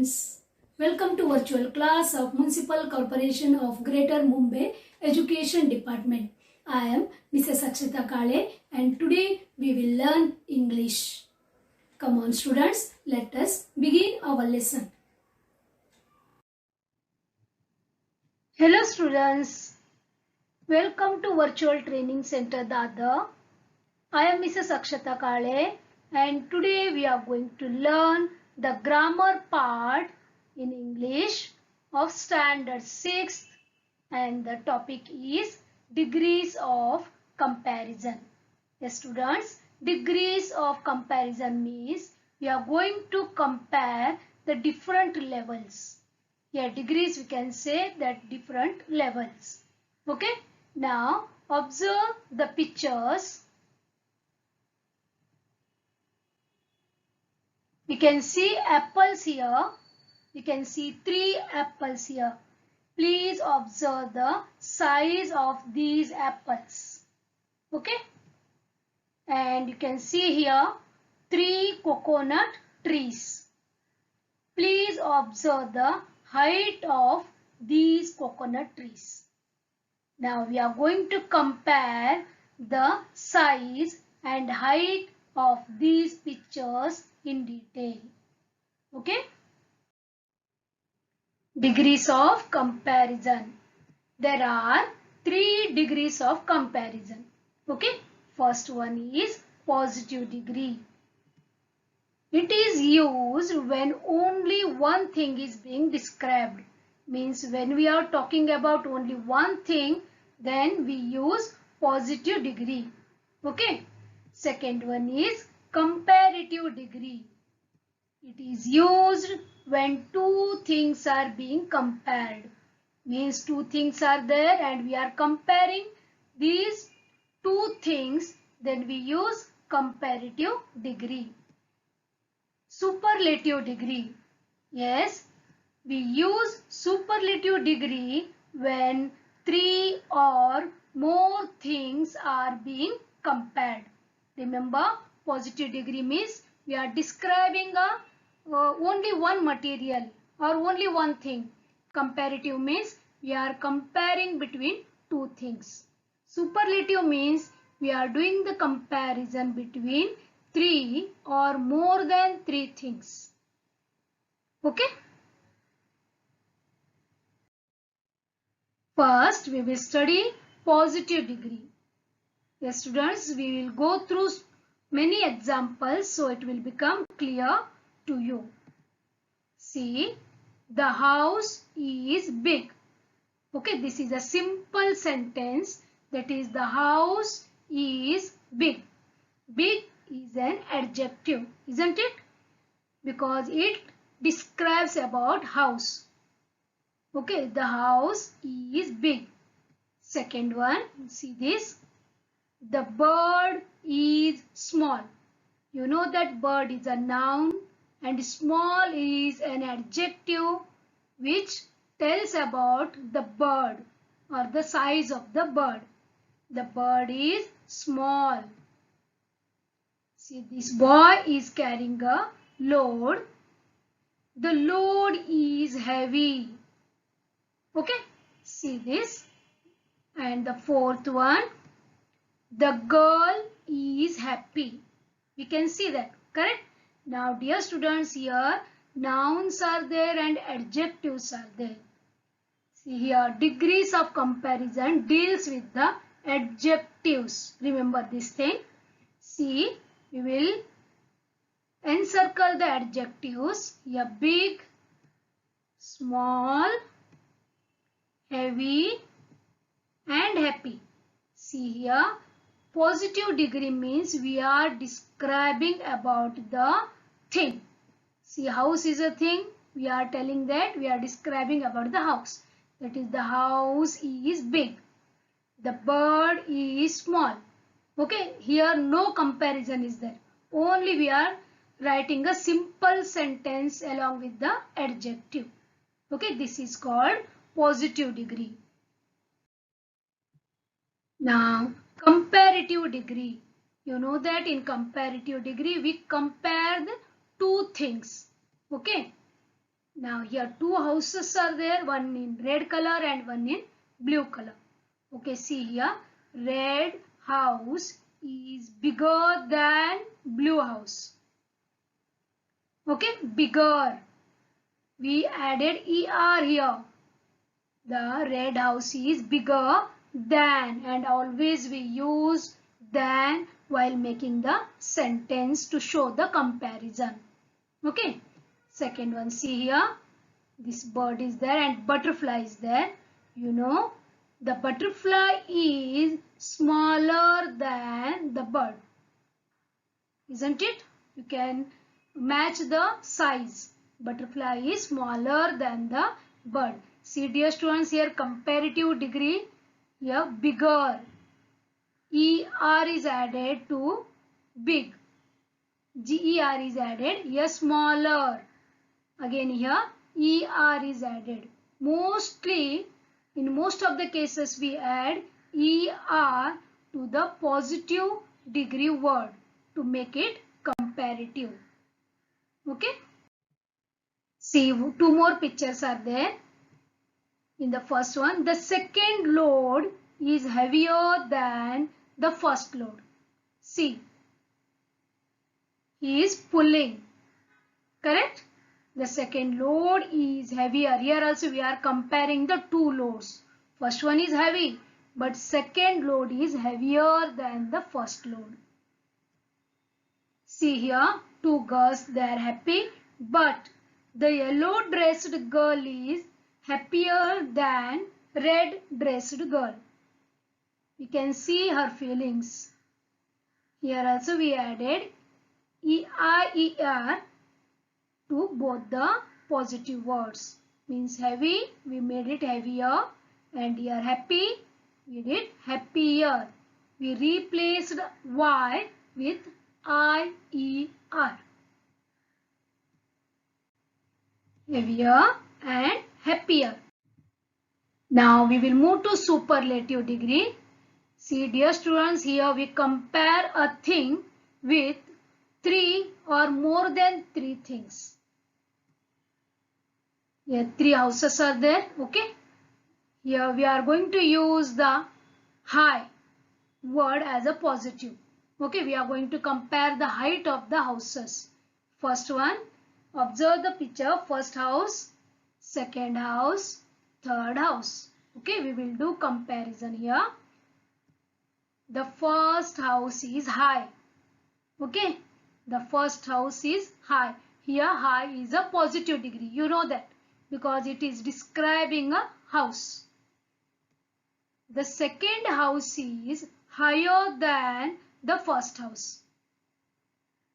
students, welcome to virtual class of Municipal Corporation of Greater Mumbai Education Department. I am Mrs. Akshata Kale and today we will learn English. Come on students, let us begin our lesson. Hello students, welcome to Virtual Training Center Dadar. I am Mrs. Akshata Kale and today we are going to learn the grammar part in English of Standard 6th and the topic is degrees of comparison. Yes students, degrees of comparison means we are going to compare the different levels. Here degrees we can say that different levels. Okay, now observe the pictures. We can see apples here. We can see 3 apples here. Please observe the size of these apples. Okay. And you can see here 3 coconut trees. Please observe the height of these coconut trees. Now we are going to compare the size and height of these pictures in detail. Okay. Degrees of comparison. There are 3 degrees of comparison. Okay. First one is positive degree. It is used when only one thing is being described. Means when we are talking about only one thing, then we use positive degree. Okay. Second one is comparative degree. It is used when 2 things are being compared. Means 2 things are there and we are comparing these 2 things, then we use comparative degree. Superlative degree. Yes, we use superlative degree when 3 or more things are being compared. Remember, positive degree means we are describing only one material or only one thing. Comparative means we are comparing between 2 things. Superlative means we are doing the comparison between 3 or more than 3 things. Okay. First, we will study positive degree. Yes, students, we will go through many examples so it will become clear to you. See, the house is big. Okay, this is a simple sentence, that is the house is big. Big is an adjective, isn't it? Because it describes about house. Okay, the house is big. Second one, see this. The bird is small. You know that bird is a noun and small is an adjective which tells about the bird or the size of the bird. The bird is small. See, this boy is carrying a load. The load is heavy. Okay, see this. And the fourth one, the girl is happy. We can see that, correct? Now, dear students, here nouns are there and adjectives are there. See here, degrees of comparison deals with the adjectives. Remember this thing. See, we will encircle the adjectives. Here, big, small, heavy, and happy. See here, positive degree means we are describing about the thing. See, house is a thing. We are telling that we are describing about the house. That is, the house is big. The bird is small. Okay, here no comparison is there. Only we are writing a simple sentence along with the adjective. Okay, this is called positive degree. Now, comparative degree. You know that in comparative degree we compare the 2 things. Okay. Now here two houses are there, one in red color and one in blue color. Okay, see here, red house is bigger than blue house. Okay, bigger. We added ER here. The red house is bigger than, and always we use than while making the sentence to show the comparison. Okay, second one, see here, this bird is there and butterfly is there. You know, the butterfly is smaller than the bird, isn't it? You can match the size. Butterfly is smaller than the bird. See dear students, here comparative degree, here bigger. ER is added to big. GER is added, here smaller. Again here ER is added. Mostly, in most of the cases we add ER to the positive degree word to make it comparative. Okay. See, two more pictures are there. In the first one, the second load is heavier than the first load. See, he is pulling. Correct? The second load is heavier. Here also we are comparing the two loads. First one is heavy, but second load is heavier than the first load. See here, two girls, they are happy, but the yellow dressed girl is happier than red dressed girl. You can see her feelings. Here also we added EIER to both the positive words. Means heavy, we made it heavier, and here happy, we did happier. We replaced Y with IER. Heavier and happier. Now we will move to superlative degree. See dear students, here we compare a thing with three or more than three things. Here three houses are there. Okay. Here we are going to use the high word as a positive. Okay, we are going to compare the height of the houses. First one, observe the picture. First house, second house, third house. Okay, we will do comparison here. The first house is high. Okay, the first house is high. Here high is a positive degree. You know that because it is describing a house. The second house is higher than the first house.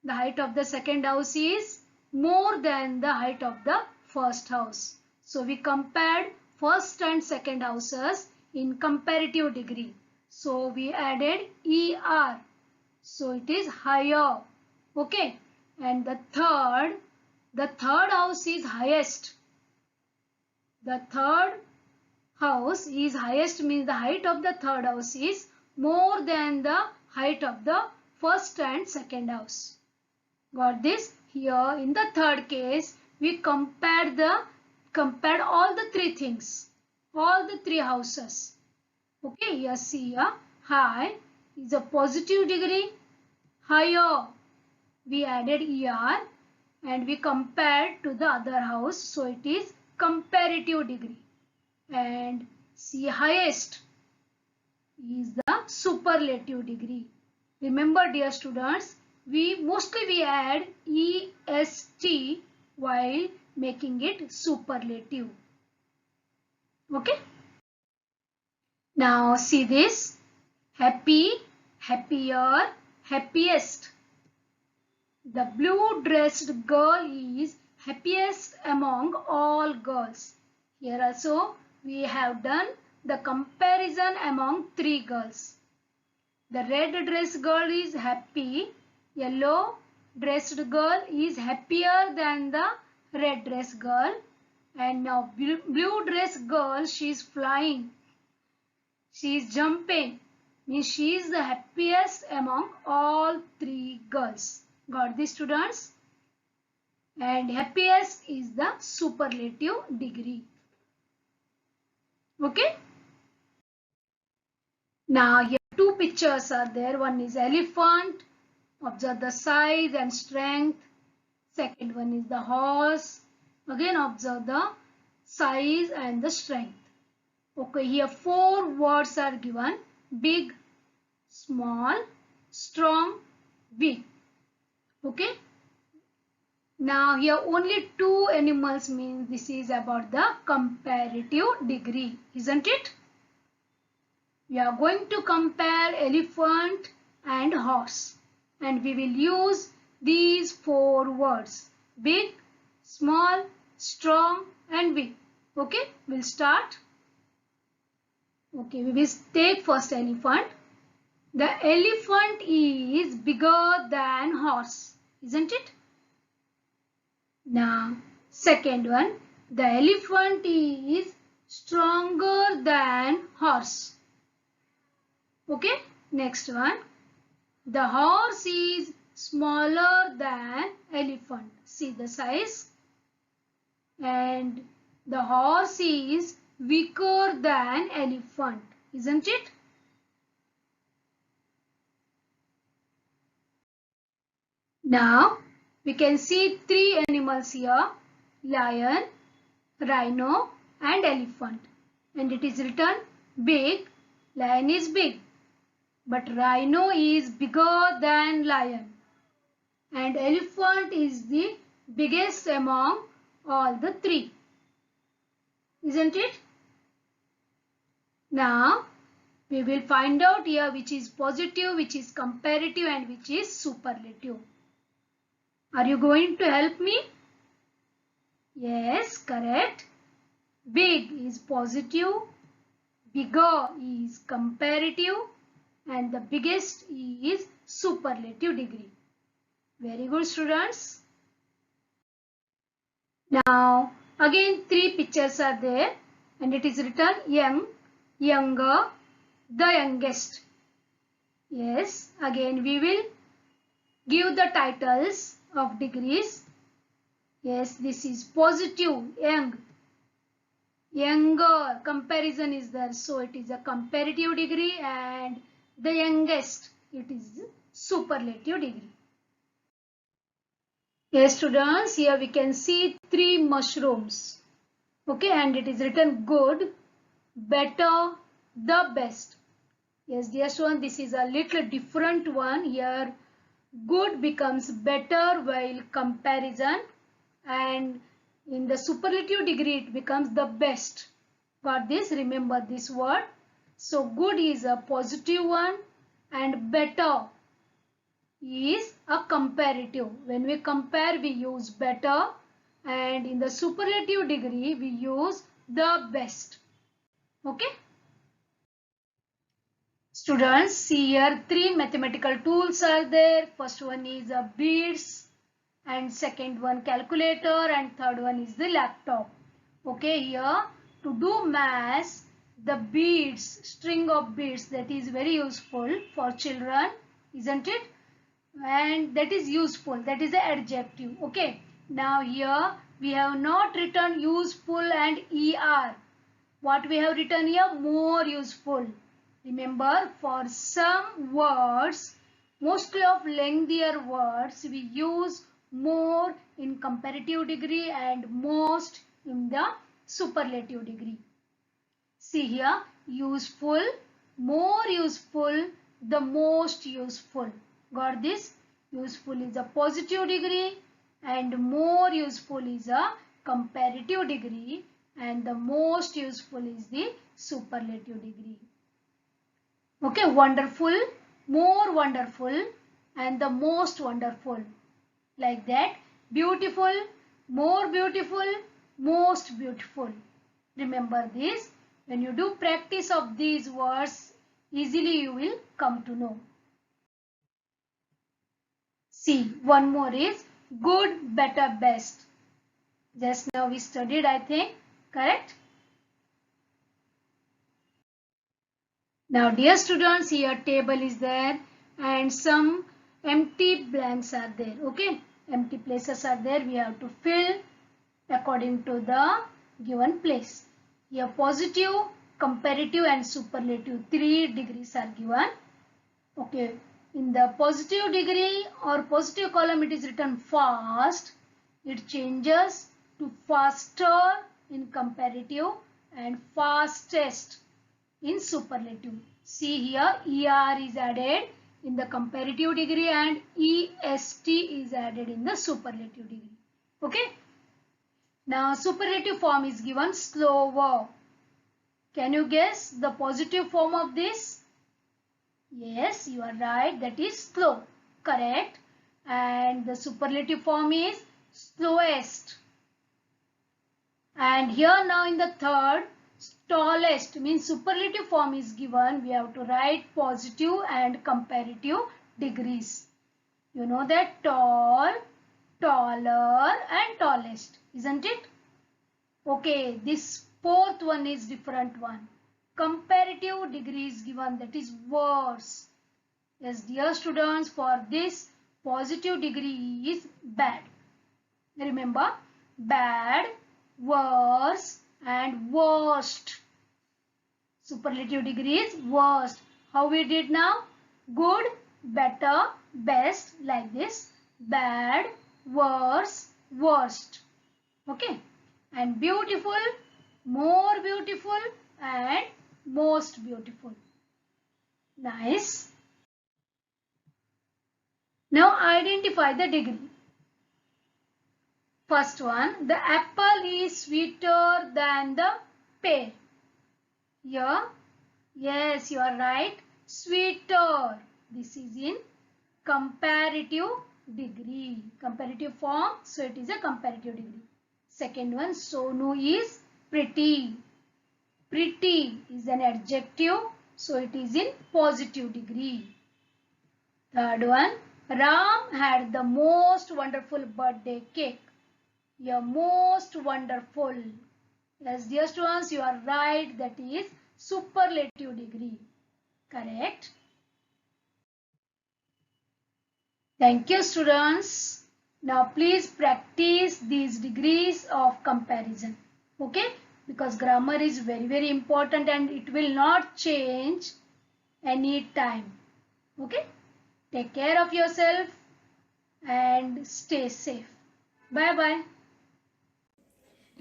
The height of the second house is more than the height of the first house. So we compared first and second houses in comparative degree. So we added ER. So it is higher. Okay. And the third house is highest. The third house is highest means the height of the third house is more than the height of the first and second house. Got this? Here in the third case we compared all the three things, all the three houses. Okay, here see here high is a positive degree, higher we added ER and we compared to the other house, so it is comparative degree. And see highest is the superlative degree. Remember dear students, we mostly add EST while making it superlative. Okay. Now see this, happy, happier, happiest. The blue dressed girl is happiest among all girls. Here also we have done the comparison among three girls. The red dressed girl is happy. Yellow dressed girl is happier than the red dressed girl. And now blue dressed girl, she is flying. She is jumping. Means she is the happiest among all three girls. Got this students? and happiest is the superlative degree. Okay. Now here two pictures are there. One is elephant. Observe the size and strength. Second one is the horse. Again observe the size and the strength. Okay, here four words are given. Big, small, strong, weak. Okay. Now here only two animals means this is about the comparative degree, isn't it? We are going to compare elephant and horse, and we will use these four words: big, small, strong and weak. Okay, we'll start. Okay, we will take first elephant. The elephant is bigger than horse, isn't it? Now, second one, the elephant is stronger than horse. Okay, next one, the horse is smaller than elephant. See the size. And the horse is weaker than elephant, isn't it? Now, we can see three animals here: lion, rhino and elephant. And it is written big. Lion is big, but rhino is bigger than lion, and elephant is the biggest among all the three, isn't it? Now we will find out here which is positive, which is comparative and which is superlative. Are you going to help me? Yes, correct. Big is positive, bigger is comparative and the biggest is superlative degree. Very good, students. Now again three pictures are there and it is written young, younger, the youngest. Yes, again we will give the titles of degrees. Yes, this is positive, young. Younger, comparison is there, so it is a comparative degree, and the youngest, it is superlative degree. Yes, students, here we can see three mushrooms. Okay, and it is written good, better, the best. Yes, dear students, this is a little different one. Here, good becomes better while comparison, and in the superlative degree it becomes the best. Got this? Remember this word. So good is a positive one and better is a comparative. When we compare we use better, and in the superlative degree we use the best. Okay. Students, see here three mathematical tools are there. First one is a beads, and second one calculator, and third one is the laptop. Okay, here to do maths, the beads, string of beads, that is very useful for children, isn't it? And that is useful, that is the adjective. Okay, now here we have not written useful and er. What we have written here? More useful. Remember, for some words, mostly of lengthier words, we use more in comparative degree and most in the superlative degree. See here, useful, more useful, the most useful. Got this? Useful is a positive degree and more useful is a comparative degree, and the most useful is the superlative degree. Okay, wonderful, more wonderful and the most wonderful. Like that. Beautiful, more beautiful, most beautiful. Remember this. When you do practice of these words, easily you will come to know. See, one more is good, better, best. Just now we studied, I think, correct? Now dear students, here table is there and some empty blanks are there. Okay, empty places are there, we have to fill according to the given place. Here positive, comparative and superlative 3 degrees are given. Okay, in the positive degree or positive column it is written fast. It changes to faster in comparative and fastest in superlative. See here, ER is added in the comparative degree and EST is added in the superlative degree. Okay. Now superlative form is given slower. Can you guess the positive form of this? Yes, you are right. That is slow. Correct. And the superlative form is slowest. And here now in the third, tallest means superlative form is given. We have to write positive and comparative degrees. You know that tall, taller and tallest, isn't it? Okay, this fourth one is different one. Comparative degree is given, that is worse. Yes, dear students, for this positive degree is bad. Remember, bad, worse and worst. Superlative degree is worst. How we did now? Good, better, best, like this. Bad, worse, worst. Okay. And beautiful, more beautiful and most beautiful. Nice. Now identify the degree. First one, the apple is sweeter than the pear. Here, yes, you are right. Sweeter. This is in comparative degree. Comparative form, so it is a comparative degree. Second one, Sonu is pretty. Pretty is an adjective, so it is in positive degree. Third one, Ram had the most wonderful birthday cake. Your most wonderful. Yes, dear students, you are right. That is superlative degree. Correct. Thank you, students. Now please practice these degrees of comparison. Okay? Because grammar is very important and it will not change any time. Okay? Take care of yourself and stay safe. Bye-bye.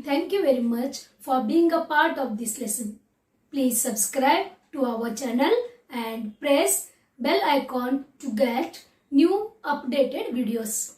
Thank you very much for being a part of this lesson. Please subscribe to our channel and press bell icon to get new updated videos.